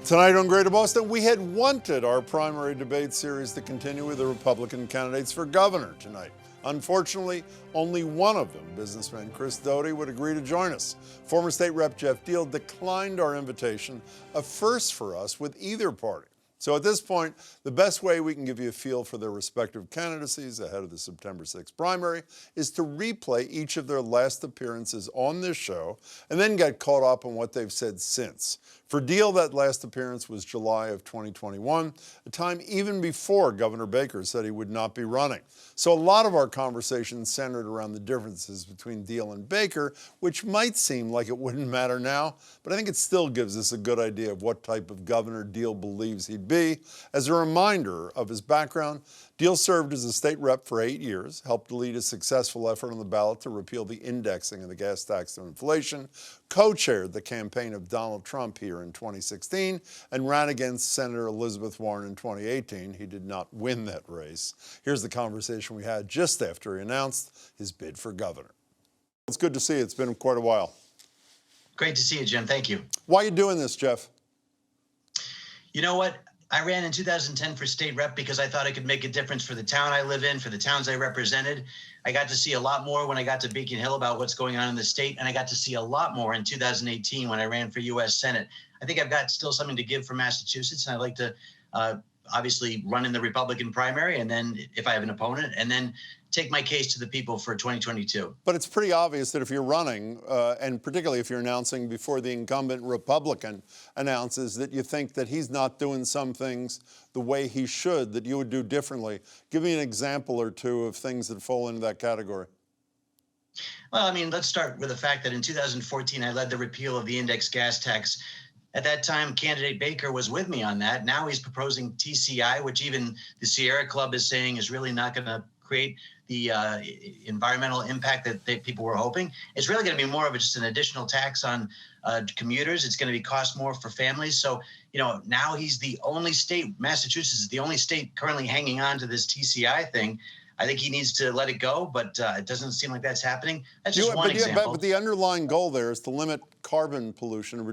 Tonight on Greater Boston, we had wanted our primary debate series to continue with the Republican candidates for governor tonight. Unfortunately, only one of them, businessman Chris Doughty, would agree to join us. Former State Rep Jeff Diehl declined our invitation, a first for us with either party. So at this point, the best way we can give you a feel for their respective candidacies ahead of the September 6th primary is to replay each of their last appearances on this show and then get caught up on what they've said since. For Diehl, that last appearance was July of 2021, a time even before Governor Baker said he would not be running. So a lot of our conversation centered around the differences between Diehl and Baker, which might seem like it wouldn't matter now, but I think it still gives us a good idea of what type of governor Diehl believes he'd be. As a reminder of his background, Diehl served as a state rep for 8 years, helped lead a successful effort on the ballot to repeal the indexing of the gas tax to inflation, co-chaired the campaign of Donald Trump here in 2016, and ran against Senator Elizabeth Warren in 2018. He did not win that race. Here's the conversation we had just after he announced his bid for governor. It's good to see you. It's been quite a while. Great to see you, Jim. Thank you. Why are you doing this, Jeff? You know what? I ran in 2010 for state rep because I thought I could make a difference for the town I live in, for the towns I represented. I got to see a lot more when I got to Beacon Hill about what's going on in the state, and I got to see a lot more in 2018 when I ran for U.S. Senate. I think I've got still something to give for Massachusetts, and I'd like to obviously run in the Republican primary, and then if I have an opponent, and then take my case to the people for 2022. But it's pretty obvious that if you're running, and particularly if you're announcing before the incumbent Republican announces that you think that he's not doing some things the way he should, that you would do differently. Give me an example or two of things that fall into that category. Well, I mean, let's start with the fact that in 2014, I led the repeal of the index gas tax. At that time, candidate Baker was with me on that. Now he's proposing TCI, which even the Sierra Club is saying is really not going to create the environmental impact that people were hoping. It's really going to be more of just an additional tax on commuters. It's going to cost more for families. So, you know, now he's the only state, Massachusetts is the only state currently hanging on to this TCI thing. I think he needs to let it go, but it doesn't seem like that's happening. That's just one example. But the underlying goal there is to limit carbon pollution and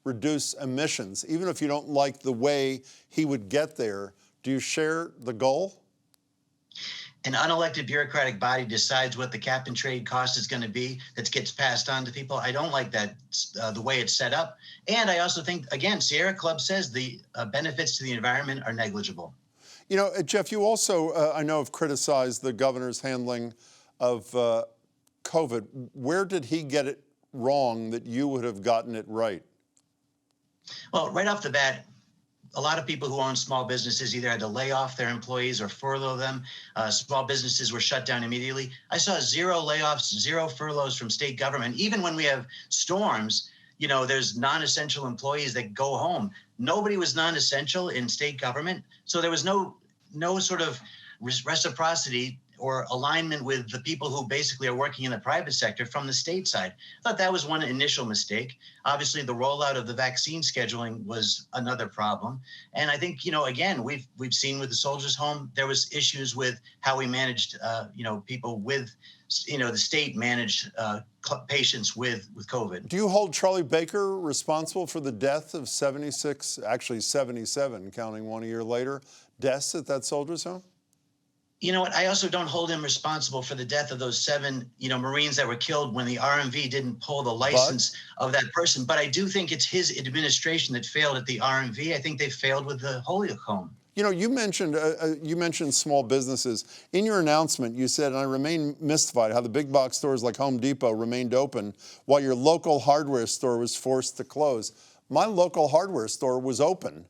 reduce emissions. Even if you don't like the way he would get there, do you share the goal? An unelected bureaucratic body decides what the cap and trade cost is going to be that gets passed on to people. I don't like that, the way it's set up. And I also think, again, Sierra Club says the benefits to the environment are negligible. You know, Jeff, you also, I know, have criticized the governor's handling of COVID. Where did he get it wrong that you would have gotten it right? Well, right off the bat, a lot of people who own small businesses either had to lay off their employees or furlough them. Small businesses were shut down immediately. I saw 0 layoffs, 0 furloughs from state government. Even when we have storms, you know, there's non-essential employees that go home. Nobody was non-essential in state government. So there was no sort of reciprocity or alignment with the people who basically are working in the private sector from the state side. I thought that was one initial mistake. Obviously, the rollout of the vaccine scheduling was another problem. And I think, you know, again, we've seen with the Soldiers' Home, there was issues with how we managed, you know, people with, you know, the state managed patients with COVID. Do you hold Charlie Baker responsible for the death of 76, actually 77, counting one a year later, deaths at that Soldiers' Home? You know what? I also don't hold him responsible for the death of those 7, you know, Marines that were killed when the RMV didn't pull the license of that person. But I do think it's his administration that failed at the RMV. I think they failed with the Holyoke home. You know, you mentioned small businesses. In your announcement, you said, and I remain mystified, how the big box stores like Home Depot remained open while your local hardware store was forced to close. My local hardware store was open,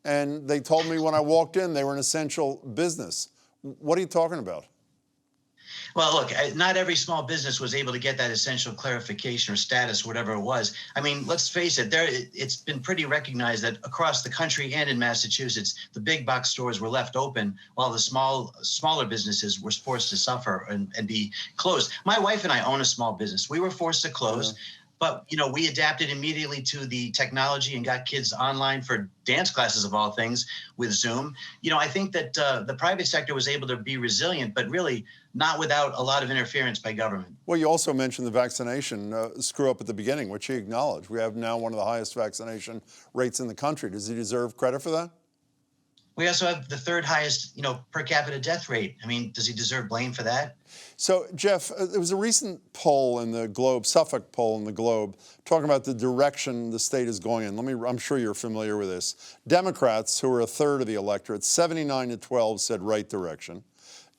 and they told me when I walked in they were an essential business. What are you talking about? Well, look, not every small business was able to get that essential clarification or status, whatever it was. I mean, let's face it, it's been pretty recognized that across the country and in Massachusetts, the big box stores were left open while the smaller businesses were forced to suffer and be closed. My wife and I own a small business. We were forced to close. But, we adapted immediately to the technology and got kids online for dance classes of all things with Zoom. I think that the private sector was able to be resilient, but really not without a lot of interference by government. Well, you also mentioned the vaccination screw up at the beginning, which he acknowledged. We have now one of the highest vaccination rates in the country. Does he deserve credit for that? We also have the third highest, per capita death rate. I mean, does he deserve blame for that? So, Jeff, there was a recent poll in the Globe, Suffolk poll in the Globe, talking about the direction the state is going in. I'm sure you're familiar with this. Democrats, who are a third of the electorate, 79-12 said right direction.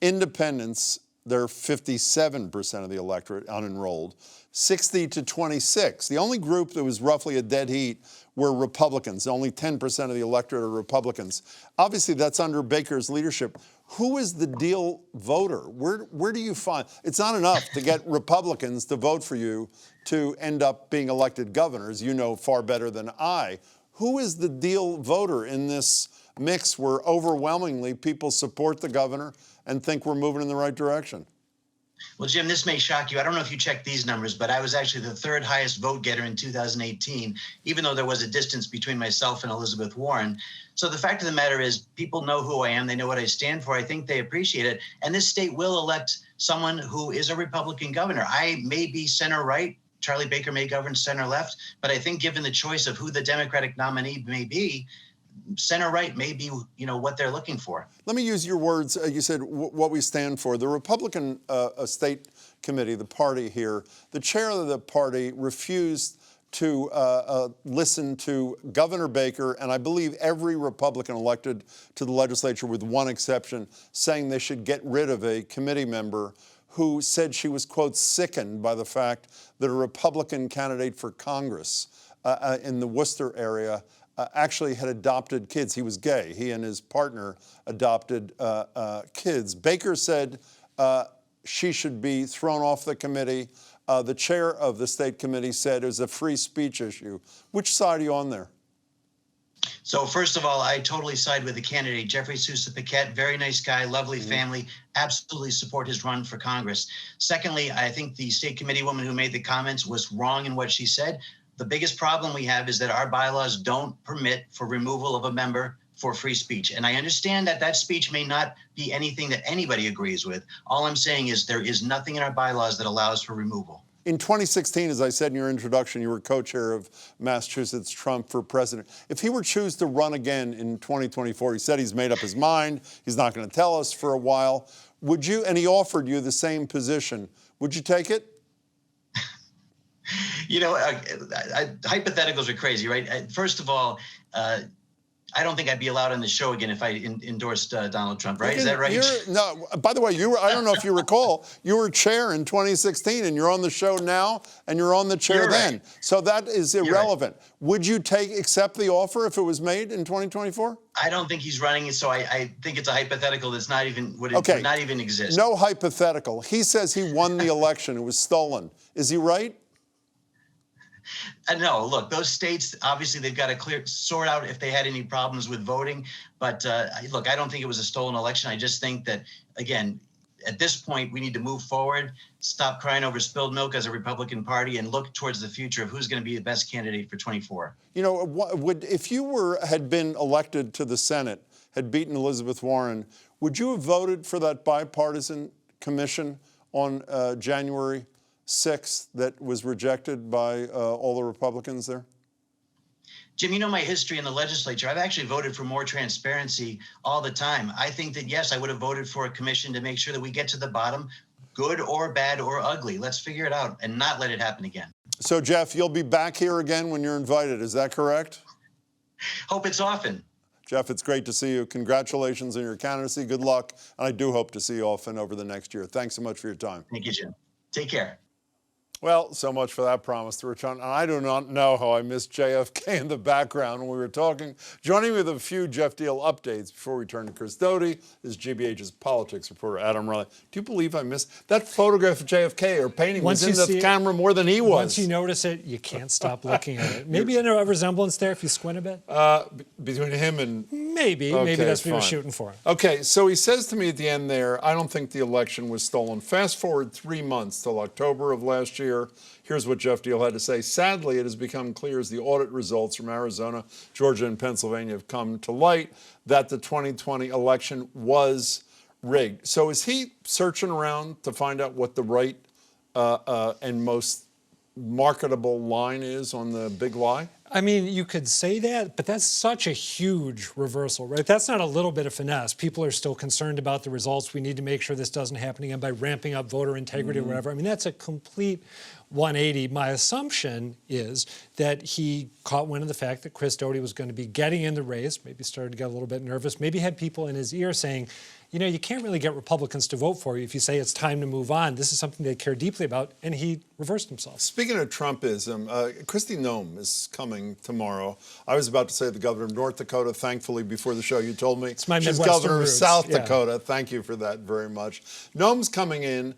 Independents, they're 57% of the electorate, unenrolled. 60-26. The only group that was roughly a dead heat were Republicans. Only 10% of the electorate are Republicans. Obviously, that's under Baker's leadership. Who is the Diehl voter? Where do you find? It's not enough to get Republicans to vote for you to end up being elected governors. You know far better than I. Who is the Diehl voter in this mix where overwhelmingly people support the governor and think we're moving in the right direction? Well, Jim, this may shock you. I don't know if you checked these numbers, but I was actually the third highest vote getter in 2018, even though there was a distance between myself and Elizabeth Warren. So the fact of the matter is people know who I am. They know what I stand for. I think they appreciate it. And this state will elect someone who is a Republican governor. I may be center right. Charlie Baker may govern center left. But I think given the choice of who the Democratic nominee may be, center right may be, what they're looking for. Let me use your words. You said what we stand for. The Republican State Committee, the party here, the chair of the party refused to listen to Governor Baker and I believe every Republican elected to the legislature with one exception, saying they should get rid of a committee member who said she was, quote, sickened by the fact that a Republican candidate for Congress in the Worcester area actually had adopted kids. He was gay. He and his partner adopted kids. Baker said she should be thrown off the committee. The chair of the state committee said it was a free speech issue. Which side are you on there? So first of all, I totally side with the candidate, Jeffrey Sousa Paquette. Very nice guy, lovely family. Absolutely support his run for Congress. Secondly, I think the state committee woman who made the comments was wrong in what she said. The biggest problem we have is that our bylaws don't permit for removal of a member for free speech. And I understand that that speech may not be anything that anybody agrees with. All I'm saying is there is nothing in our bylaws that allows for removal. In 2016, as I said in your introduction, you were co-chair of Massachusetts Trump for president. If he were to choose to run again in 2024, he said he's made up his mind, he's not going to tell us for a while. Would you, and he offered you the same position, would you take it? Hypotheticals are crazy, right? First of all, I don't think I'd be allowed on the show again if I endorsed Donald Trump, right? Is that right? No, by the way, I don't know if you recall, you were chair in 2016 and you're on the show now and you're on the chair then. Right. So that is irrelevant. Right. Would you accept the offer if it was made in 2024? I don't think he's running it, so I think it's a hypothetical that's not even, not even exist. No hypothetical. He says he won the election. It was stolen. Is he right? No, look, those states, obviously, they've got to sort out if they had any problems with voting. But look, I don't think it was a stolen election. I just think that, again, at this point, we need to move forward, stop crying over spilled milk as a Republican Party, and look towards the future of who's going to be the best candidate for 24. If you had been elected to the Senate, had beaten Elizabeth Warren, would you have voted for that bipartisan commission on January 6th that was rejected by all the Republicans there? Jim, you know my history in the legislature. I've actually voted for more transparency all the time. I think that, yes, I would have voted for a commission to make sure that we get to the bottom, good or bad or ugly. Let's figure it out and not let it happen again. So, Jeff, you'll be back here again when you're invited. Is that correct? Hope it's often. Jeff, it's great to see you. Congratulations on your candidacy. Good luck. And I do hope to see you often over the next year. Thanks so much for your time. Thank you, Jim. Take care. Well, so much for that promise to return. And I do not know how I missed JFK in the background when we were talking. Joining me with a few Jeff Diehl updates before we turn to Chris Doughty is GBH's politics reporter, Adam Reilly. Do you believe I missed that photograph of JFK or painting was in the camera more than he was? Once you notice it, you can't stop looking at it. Maybe a resemblance there if you squint a bit? Between him and... Maybe that's what he was shooting for. Okay, so he says to me at the end there, I don't think the election was stolen. Fast forward 3 months till October of last year. year. Here's what Jeff Diehl had to say. Sadly, it has become clear as the audit results from Arizona, Georgia, and Pennsylvania have come to light that the 2020 election was rigged. So is he searching around to find out what the right and most marketable line is on the big lie? I mean, you could say that, but that's such a huge reversal, right? That's not a little bit of finesse. People are still concerned about the results. We need to make sure this doesn't happen again by ramping up voter integrity or whatever. I mean, that's a complete 180. My assumption is that he caught wind of the fact that Chris Doughty was going to be getting in the race, maybe started to get a little bit nervous, maybe had people in his ear saying, you know, you can't really get Republicans to vote for you if you say it's time to move on. This is something they care deeply about, and he reversed himself. Speaking of Trumpism, Kristi Noem is coming tomorrow. I was about to say the governor of North Dakota. Thankfully, before the show, you told me it's my she's Midwestern governor roots. of South Dakota. Thank you for that very much. Noem's coming in.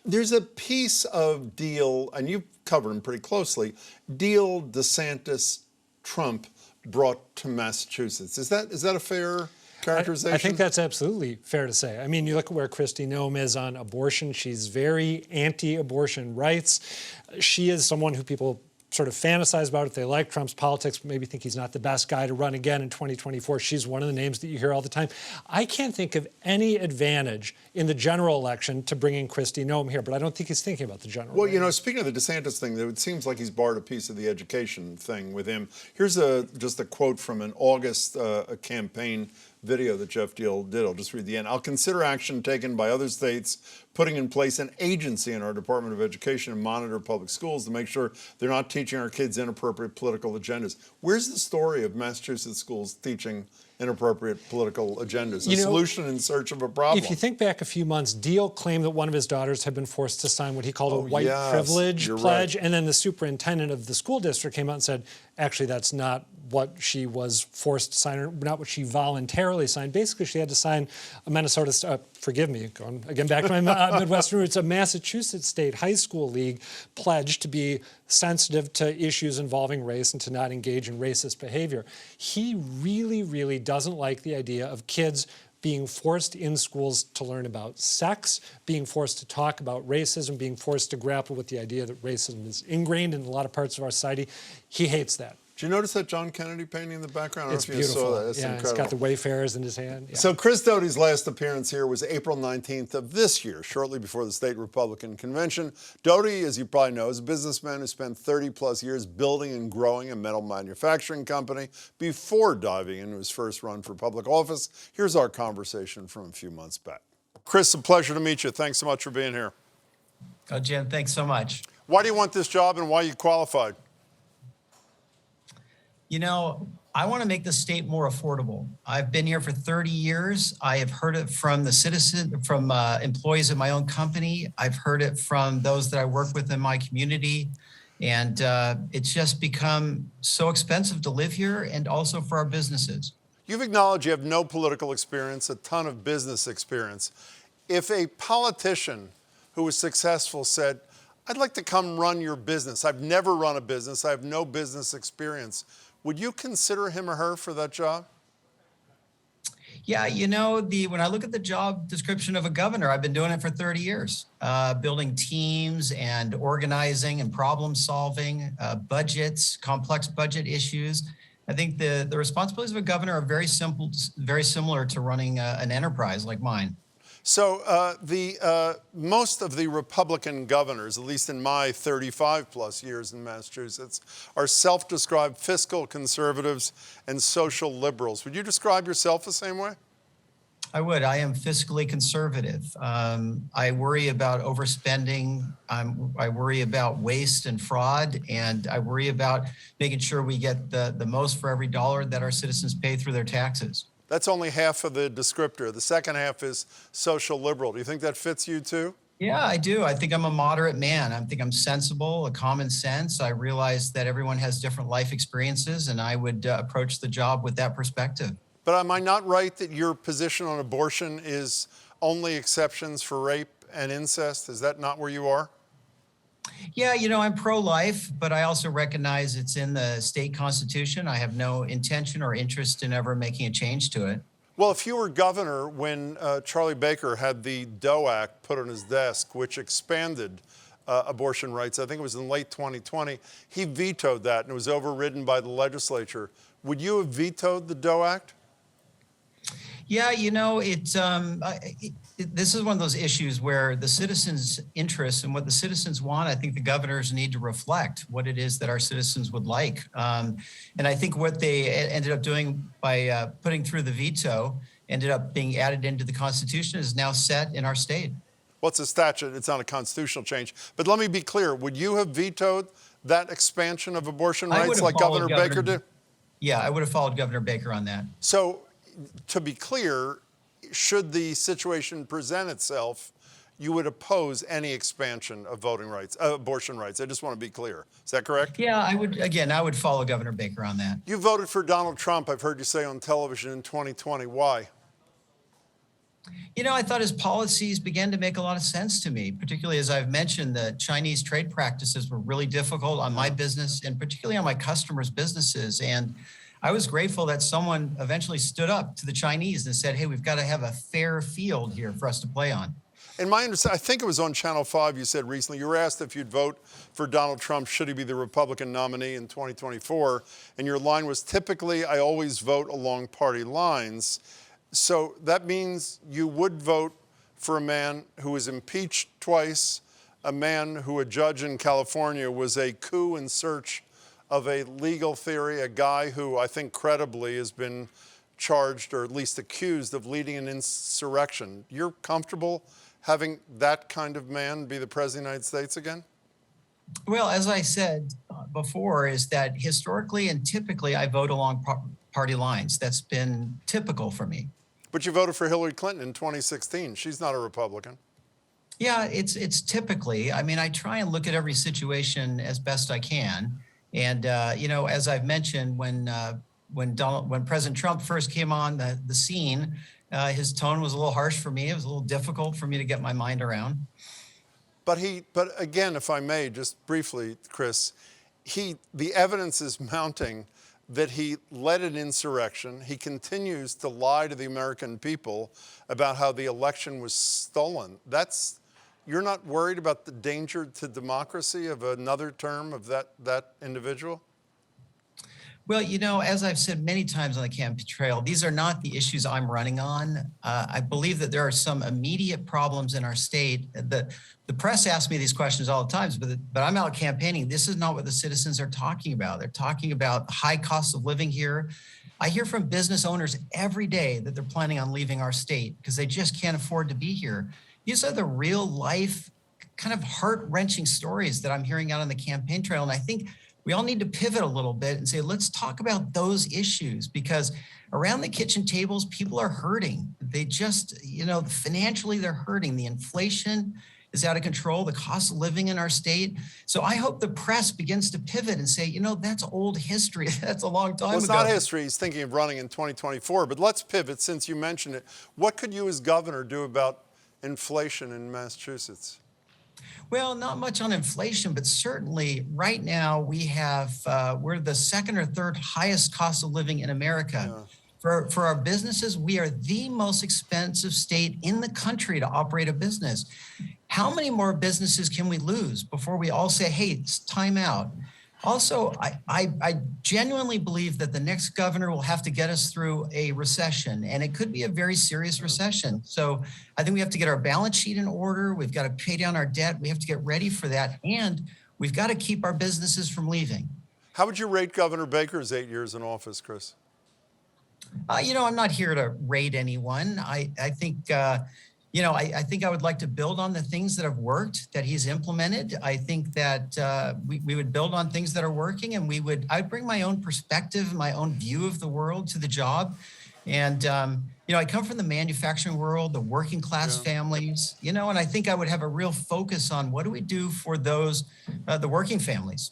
There's a piece of Diehl, and you've covered him pretty closely, Diehl, DeSantis, Trump brought to Massachusetts. Is that a fair characterization? I think that's absolutely fair to say. I mean, you look at where Kristi Noem is on abortion. She's very anti-abortion rights. She is someone who people sort of fantasize about if they like Trump's politics, but maybe think he's not the best guy to run again in 2024. She's one of the names that you hear all the time. I can't think of any advantage in the general election to bringing Kristi Noem here, but I don't think he's thinking about the general. Well, you know, speaking of the DeSantis thing, it seems like he's borrowed a piece of the education thing with him. Here's just a quote from an August campaign video that Jeff Diehl did. I'll just read the end. I'll consider action taken by other states putting in place an agency in our Department of Education and monitor public schools to make sure they're not teaching our kids inappropriate political agendas. Where's the story of Massachusetts schools teaching inappropriate political agendas? A solution in search of a problem. If you think back a few months, Diehl claimed that one of his daughters had been forced to sign what he called a white privilege pledge, and then the superintendent of the school district came out and said, actually, that's not what she was forced to sign, or not what she voluntarily signed. Basically, she had to sign a Minnesota, forgive me, going again back to my Midwestern roots, a Massachusetts State High School League pledge to be sensitive to issues involving race and to not engage in racist behavior. He really, really doesn't like the idea of kids being forced in schools to learn about sex, being forced to talk about racism, being forced to grapple with the idea that racism is ingrained in a lot of parts of our society. He hates that. Did you notice that John Kennedy painting in the background? It's beautiful. Saw that. It's incredible. He's got the Wayfarers in his hand. Yeah. So Chris Doughty's last appearance here was April 19th of this year, shortly before the state Republican convention. Doughty, as you probably know, is a businessman who spent 30-plus years building and growing a metal manufacturing company before diving into his first run for public office. Here's our conversation from a few months back. Chris, a pleasure to meet you. Thanks so much for being here. Oh, Jim, thanks so much. Why do you want this job and why you qualified? You know, I want to make the state more affordable. I've been here for 30 years. I have heard it from the from employees of my own company. I've heard it from those that I work with in my community. And it's just become so expensive to live here and also for our businesses. You've acknowledged you have no political experience, a ton of business experience. If a politician who was successful said, I'd like to come run your business. I've never run a business. I have no business experience. Would you consider him or her for that job? Yeah, you know, when I look at the job description of a governor, I've been doing it for 30 years, building teams and organizing and problem solving, budgets, complex budget issues. I think the responsibilities of a governor are very similar to running an enterprise like mine. So most of the Republican governors, at least in my 35-plus years in Massachusetts, are self-described fiscal conservatives and social liberals. Would you describe yourself the same way? I would. I am fiscally conservative. I worry about overspending. I worry about waste and fraud, and I worry about making sure we get the most for every dollar that our citizens pay through their taxes. That's only half of the descriptor. The second half is social liberal. Do you think that fits you too? Yeah, I do. I think I'm a moderate man. I think I'm sensible, a common sense. I realize that everyone has different life experiences, and I would approach the job with that perspective. But am I not right that your position on abortion is only exceptions for rape and incest? Is that not where you are? Yeah, you know, I'm pro-life, but I also recognize it's in the state constitution. I have no intention or interest in ever making a change to it. Well, if you were governor when Charlie Baker had the Doe Act put on his desk, which expanded abortion rights. I think it was in late 2020. He vetoed that, and it was overridden by the legislature. Would you have vetoed the Doe Act? Yeah, this is one of those issues where the citizens' interests and what the citizens want, I think the governors need to reflect what it is that our citizens would like. And I think what they ended up doing by putting through the veto ended up being added into the Constitution is now set in our state. Well, it's a statute. It's not a constitutional change. But let me be clear. Would you have vetoed that expansion of abortion rights like Governor Baker did? Yeah, I would have followed Governor Baker on that. So, to be clear, should the situation present itself, you would oppose any expansion of voting rights, abortion rights. I just want to be clear. Is that correct? Yeah, I would follow Governor Baker on that. You voted for Donald Trump, I've heard you say on television in 2020. Why? I thought his policies began to make a lot of sense to me, particularly as I've mentioned, the Chinese trade practices were really difficult on my business and particularly on my customers' businesses. And I was grateful that someone eventually stood up to the Chinese and said, hey, we've got to have a fair field here for us to play on. In my understanding, I think it was on Channel 5 you said recently, you were asked if you'd vote for Donald Trump should he be the Republican nominee in 2024. And your line was, typically, I always vote along party lines. So that means you would vote for a man who was impeached twice, a man who a judge in California was a coup in search of a legal theory, a guy who I think credibly has been charged or at least accused of leading an insurrection. You're comfortable having that kind of man be the president of the United States again? Well, as I said before, is that historically and typically I vote along party lines. That's been typical for me. But you voted for Hillary Clinton in 2016. She's not a Republican. Yeah, it's typically. I mean, I try and look at every situation as best I can. And, as I've mentioned, when President Trump first came on the scene, his tone was a little harsh for me. It was a little difficult for me to get my mind around. But again, if I may, just briefly, Chris, the evidence is mounting that he led an insurrection. He continues to lie to the American people about how the election was stolen. You're not worried about the danger to democracy of another term of that individual? Well, as I've said many times on the campaign trail, these are not the issues I'm running on. I believe that there are some immediate problems in our state. The press asks me these questions all the time, but I'm out campaigning. This is not what the citizens are talking about. They're talking about high cost of living here. I hear from business owners every day that they're planning on leaving our state because they just can't afford to be here. These are the real life, kind of heart-wrenching stories that I'm hearing out on the campaign trail. And I think we all need to pivot a little bit and say, let's talk about those issues, because around the kitchen tables, people are hurting. They just, financially they're hurting. The inflation is out of control, the cost of living in our state. So I hope the press begins to pivot and say, that's old history. That's a long time ago. It's not history. He's thinking of running in 2024. But let's pivot since you mentioned it. What could you as governor do about inflation in Massachusetts? Well, not much on inflation, but certainly right now we're the second or third highest cost of living in America. Yeah. For our businesses, we are the most expensive state in the country to operate a business. How many more businesses can we lose before we all say, hey, it's time out? Also, I genuinely believe that the next governor will have to get us through a recession, and it could be a very serious recession. So I think we have to get our balance sheet in order. We've got to pay down our debt. We have to get ready for that, and we've got to keep our businesses from leaving. How would you rate Governor Baker's 8 years in office, Chris? I'm not here to rate anyone. I think I think I would like to build on the things that have worked, that he's implemented. I think that we would build on things that are working, and I'd bring my own perspective, my own view of the world to the job. And, I come from the manufacturing world, the working class families, and I think I would have a real focus on what do we do for those, the working families.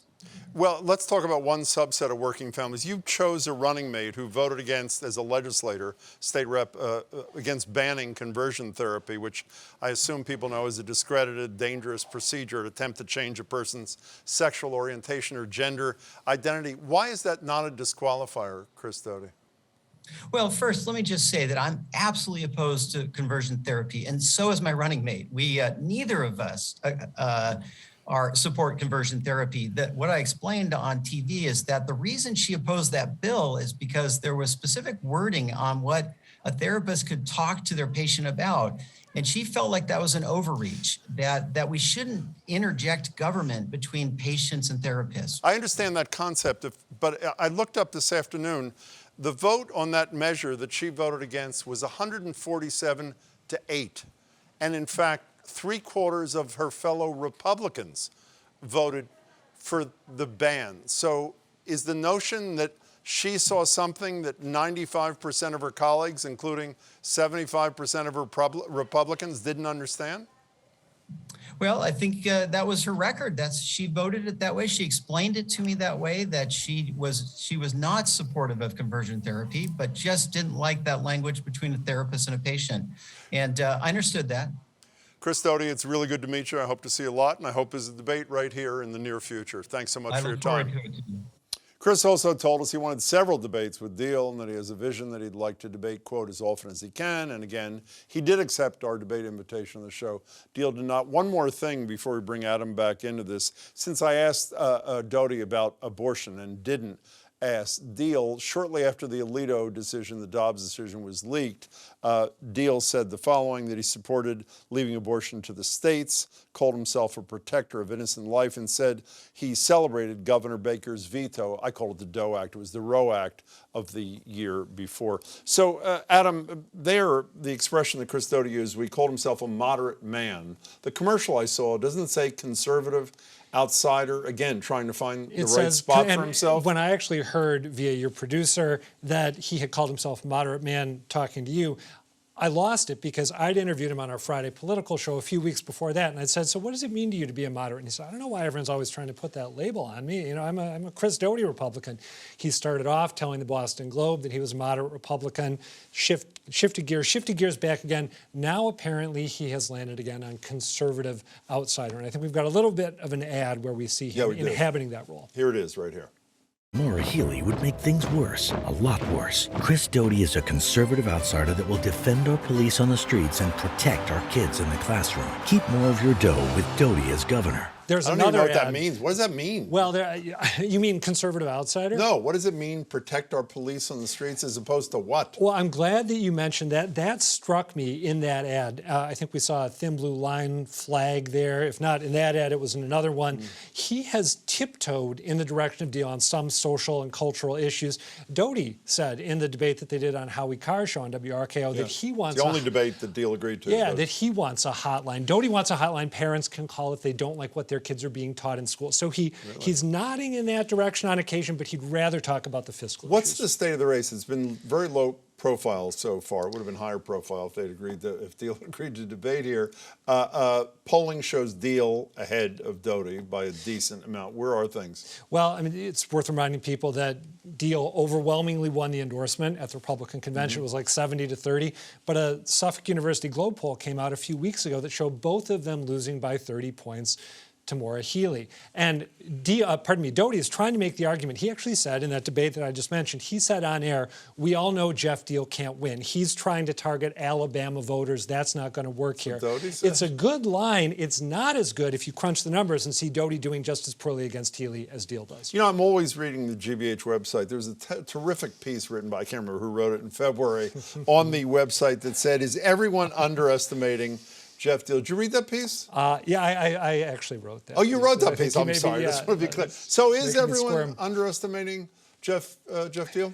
Well, let's talk about one subset of working families. You chose a running mate who voted against, as a legislator, state rep, against banning conversion therapy, which I assume people know is a discredited, dangerous procedure to attempt to change a person's sexual orientation or gender identity. Why is that not a disqualifier, Chris Doughty? Well, first, let me just say that I'm absolutely opposed to conversion therapy, and so is my running mate. We neither of us support conversion therapy. That what I explained on TV is that the reason she opposed that bill is because there was specific wording on what a therapist could talk to their patient about. And she felt like that was an overreach, that we shouldn't interject government between patients and therapists. I understand that concept, but I looked up this afternoon. The vote on that measure that she voted against was 147 to 8. And in fact, 3/4 of her fellow Republicans voted for the ban. So is the notion that she saw something that 95% of her colleagues, including 75% of her Republicans, didn't understand? Well, I think that was her record. She voted it that way. She explained it to me that way, that she was not supportive of conversion therapy, but just didn't like that language between a therapist and a patient. And I understood that. Chris Doughty, it's really good to meet you. I hope to see you a lot, and I hope there's a debate right here in the near future. Thanks so much for your time. I look forward to it. Chris also told us he wanted several debates with Diehl and that he has a vision that he'd like to debate, quote, as often as he can. And again, he did accept our debate invitation on the show. Diehl did not. One more thing before we bring Adam back into this. Since I asked Doughty about abortion and didn't ask Diehl, shortly after the Alito decision, the Dobbs decision was leaked, Diehl said the following, that he supported leaving abortion to the states, called himself a protector of innocent life, and said he celebrated Governor Baker's veto. I call it the Doe Act. It was the Roe Act of the year before. So, Adam, there, the expression that Chris Doughty used, he called himself a moderate man. The commercial I saw, doesn't it say conservative outsider, again, trying to find the right spot for himself? When I actually heard via your producer that he had called himself moderate man talking to you, I lost it because I'd interviewed him on our Friday political show a few weeks before that, and I said, so what does it mean to you to be a moderate? And he said, I don't know why everyone's always trying to put that label on me. You know, I'm a Chris Doughty Republican. He started off telling the Boston Globe that he was a moderate Republican, shifted gears back again. Now apparently he has landed again on conservative outsider. And I think we've got a little bit of an ad where we see him inhabiting that role. Here it is right here. Maura Healey would make things worse, a lot worse. Chris Doughty is a conservative outsider that will defend our police on the streets and protect our kids in the classroom. Keep more of your dough with Doughty as governor. There's I don't another even know what ad. that means. What does that mean? Well, you mean conservative outsider? No, what does it mean, protect our police on the streets, as opposed to what? Well, I'm glad that you mentioned that. That struck me in that ad. I think we saw a thin blue line flag there. If not in that ad, it was in another one. He has tiptoed in the direction of Diehl on some social and cultural issues. Doughty said in the debate that they did on Howie Carr's show on WRKO that he wants the only debate that Diehl agreed to. Yeah, that he wants a hotline. Doughty wants a hotline parents can call if they don't like what their kids are being taught in school. So he's nodding in that direction on occasion, but he'd rather talk about the fiscal What's issues. the state of the race? It's been very low profile so far. It would have been higher profile if they'd agreed if Diehl agreed to debate here. Polling shows Diehl ahead of Doughty by a decent amount. Where are things? Well, I mean, it's worth reminding people that Diehl overwhelmingly won the endorsement at the Republican convention. It was like 70 to 30. But a Suffolk University Globe poll came out a few weeks ago that showed both of them losing by 30 points to Maura Healey. And Doughty is trying to make the argument. He actually said in that debate that I just mentioned, he said on air, we all know Jeff Diehl can't win. He's trying to target Alabama voters. That's not going to work here. It's a good line. It's not as good if you crunch the numbers and see Doughty doing just as poorly against Healey as Diehl does. You know, I'm always reading the GBH website. There's a terrific piece written by, I can't remember who wrote it in February, on the website that said, is everyone underestimating Jeff Diehl? Did you read that piece? Yeah, I actually wrote that. Oh, you wrote that piece. I'm maybe, sorry. Yeah, Just want to be clear. So is everyone squirm. underestimating Jeff Diehl?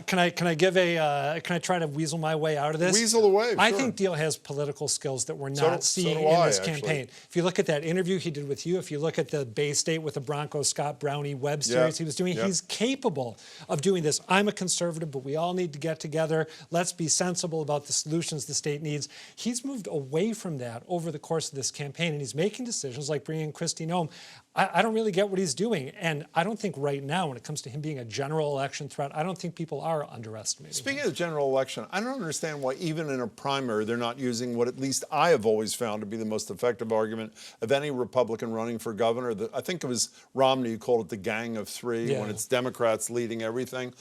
Can I try to weasel my way out of this? Weasel away, I sure. think Diehl has political skills that we're not seeing in this campaign. If you look at that interview he did with you, if you look at the Bay State with the Broncos Scott Brownie web series he was doing, he's capable of doing this. I'm a conservative, but we all need to get together. Let's be sensible about the solutions the state needs. He's moved away from that over the course of this campaign, and he's making decisions like bringing Kristi Noem. I don't really get what he's doing, and I don't think right now, when it comes to him being a general election threat, I don't think people are underestimating Speaking him. of the general election, I don't understand why even in a primary they're not using what at least I have always found to be the most effective argument of any Republican running for governor. I think it was Romney who called it the gang of three when it's Democrats leading everything.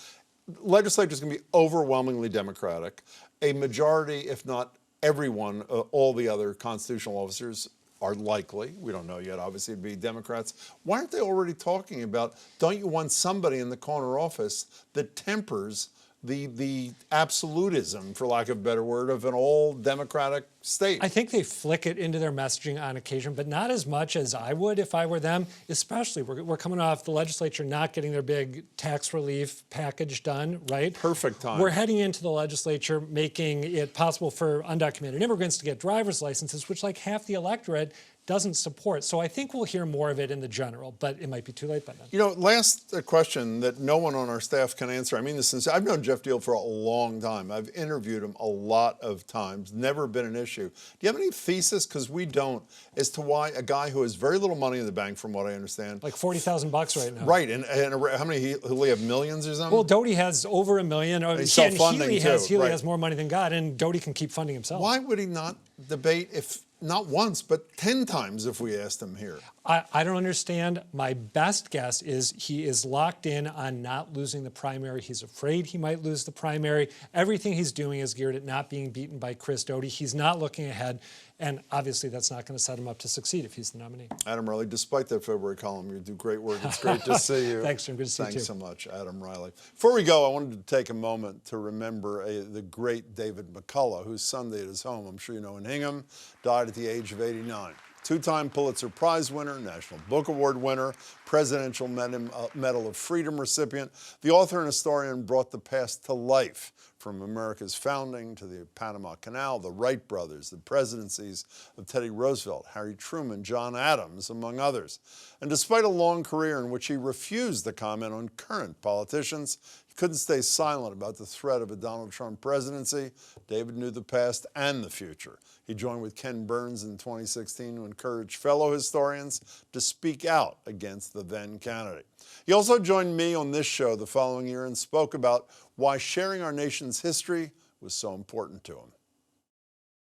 Legislature is going to be overwhelmingly Democratic. A majority, if not everyone, all the other constitutional officers are likely, we don't know yet, obviously, to be Democrats. Why aren't they already talking about, don't you want somebody in the corner office that tempers the absolutism, for lack of a better word, of an all Democratic state? I think they flick it into their messaging on occasion, but not as much as I would if I were them. Especially, we're coming off the legislature not getting their big tax relief package done, right? Perfect time. We're heading into the legislature making it possible for undocumented immigrants to get driver's licenses, which like half the electorate doesn't support. So I think we'll hear more of it in the general, but it might be too late by then. You know, last question that no one on our staff can answer. I mean this since I've known Jeff Diehl for a long time. I've interviewed him a lot of times, never been an issue. Do you have any thesis, because we don't, as to why a guy who has very little money in the bank, from what I understand. Like $40,000 right now. Right, and how many, he'll have millions or something? Well, Doughty has over $1 million. He's self-funding Healy right. has more money than God, and Doughty can keep funding himself. Why would he not debate, if not once, but 10 times if we asked him here? I don't understand. My best guess is he is locked in on not losing the primary. He's afraid he might lose the primary. Everything he's doing is geared at not being beaten by Chris Doughty. He's not looking ahead, and obviously that's not going to set him up to succeed if he's the nominee. Adam Reilly, despite that February column, you do great work. It's great to see you. Thanks, Jim. Good to see you too. Thanks so much, Adam Reilly. Before we go, I wanted to take a moment to remember the great David McCullough, whose Sunday at his home, I'm sure you know, in Hingham, died at the age of 89. Two-time Pulitzer Prize winner, National Book Award winner, Presidential Medal of Freedom recipient, the author and historian brought the past to life, from America's founding to the Panama Canal, the Wright brothers, the presidencies of Teddy Roosevelt, Harry Truman, John Adams, among others. And despite a long career in which he refused to comment on current politicians, he couldn't stay silent about the threat of a Donald Trump presidency. David knew the past and the future. He joined with Ken Burns in 2016 to encourage fellow historians to speak out against the then candidate. He also joined me on this show the following year and spoke about why sharing our nation's history was so important to him.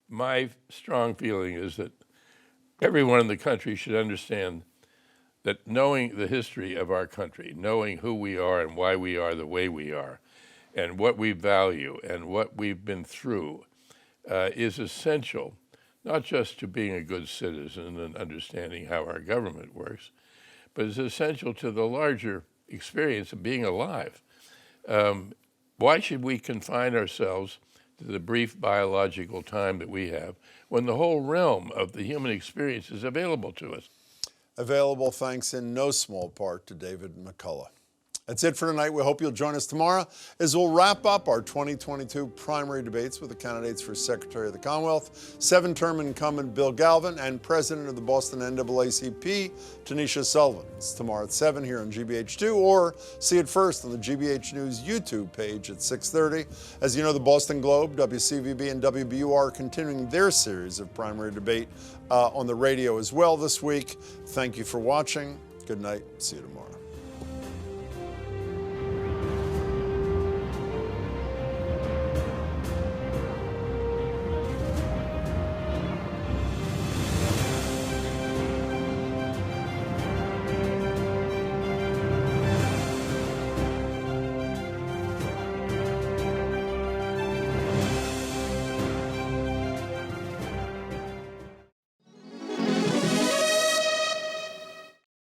My strong feeling is that everyone in the country should understand that knowing the history of our country, knowing who we are and why we are the way we are, and what we value and what we've been through, is essential, not just to being a good citizen and understanding how our government works, but is essential to the larger experience of being alive. Why should we confine ourselves to the brief biological time that we have when the whole realm of the human experience is available to us? Available thanks in no small part to David McCullough. That's it for tonight. We hope you'll join us tomorrow as we'll wrap up our 2022 primary debates with the candidates for Secretary of the Commonwealth, 7-term incumbent Bill Galvin, and President of the Boston NAACP, Tanisha Sullivan. It's tomorrow at 7 here on GBH2, or see it first on the GBH News YouTube page at 6:30. As you know, the Boston Globe, WCVB, and WBUR are continuing their series of primary debate on the radio as well this week. Thank you for watching. Good night. See you tomorrow.